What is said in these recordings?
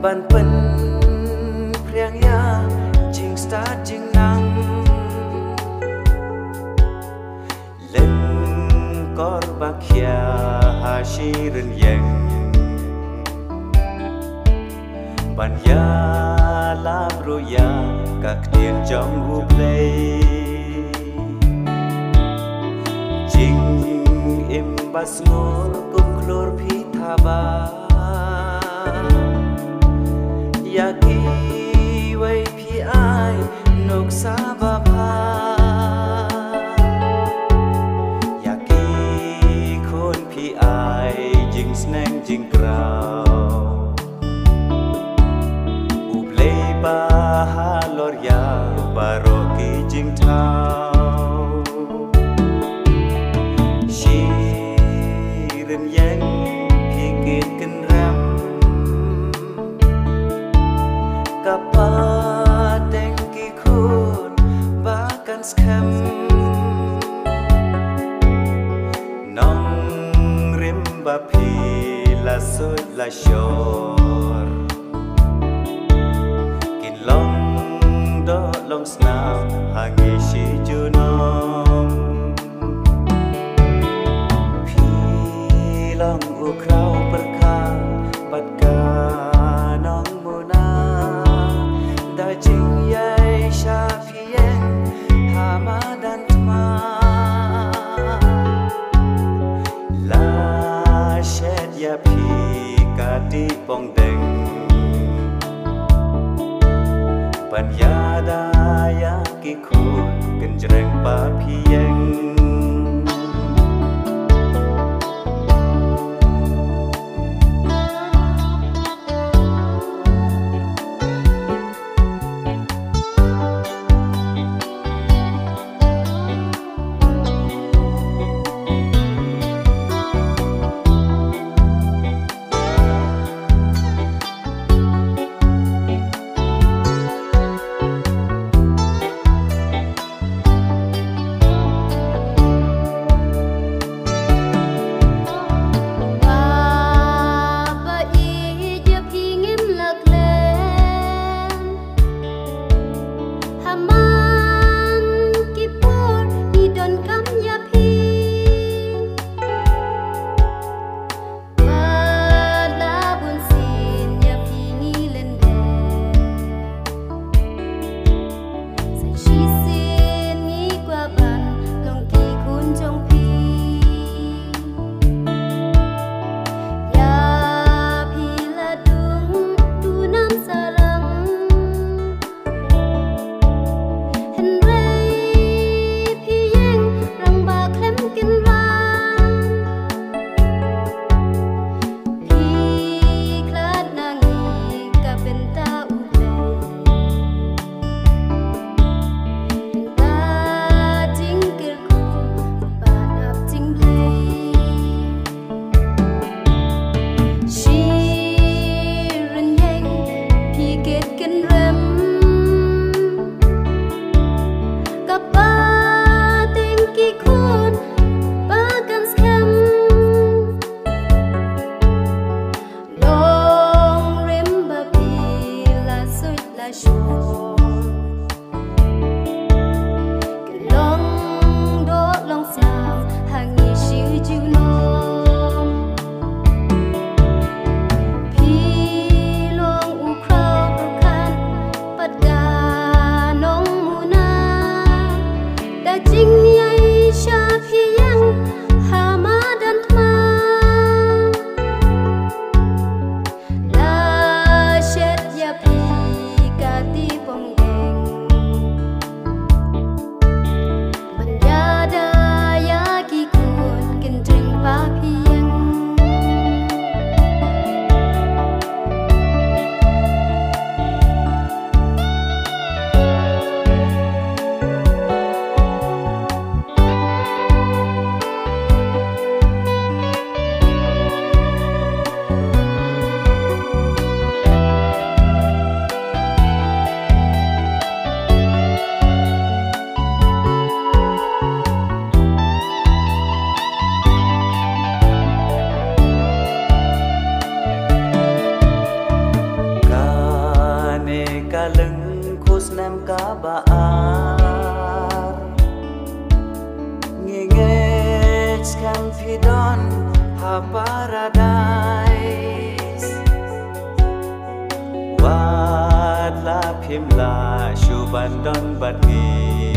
ban pen priang ya jing start jing nang lên cor bakia hashirin yang ban ya lam ruya các tiền trong u play jing im bas ngor kum klor phi thaba yaki wai phi ai nok saba pha yaki khôn phi ai jing snang jing krao u play ba ha lor ya baro ki jing thao shirin yang phi kit ken ram kapa tengki khôn bahkan skam nong rimba phi la soi la shor kin long do long snap hangi shi junom phi long u krau perka patka nong muna da jing yai sha phi yen hamadan tma la shed ya phi ka ti pong deng pan ya da ya ki khôn kenjreng pa phi yen paradise Wat la phim la shu ban don bat ni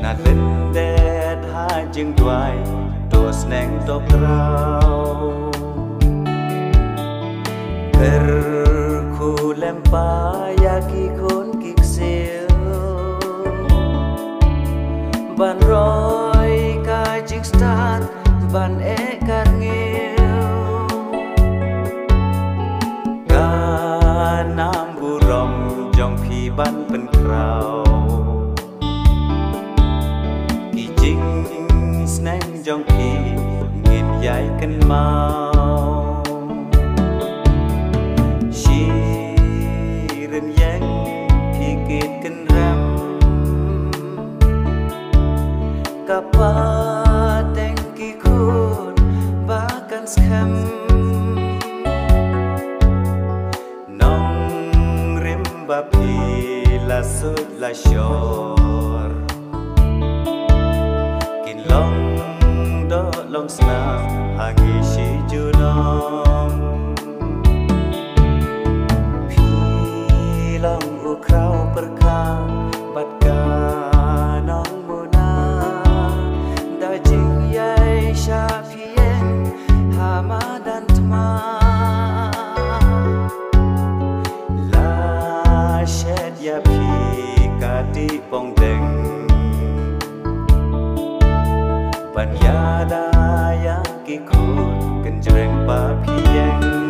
Na lên đét ha chừng đoài Tô sneng tô krau Ker khu lem pa ya ki khôn kik siêu Ban roi ka chik stat ban e kar nghiêu Ka nam bu rom jong phi ban pen krau Ki jing sneng jong phi nghìn yai kan mau Shi ren yang phi kit kan ram Kapa tengki khôn bahkan skam Nong rimba pi la sut la shor Kin long do long snam hangi shi junom Pi long u krau perka bat ka nong Syafien Hamadan Tma La shed ya pi kati pong deng Ban ya da yang ki khut kenjreng pa pi yang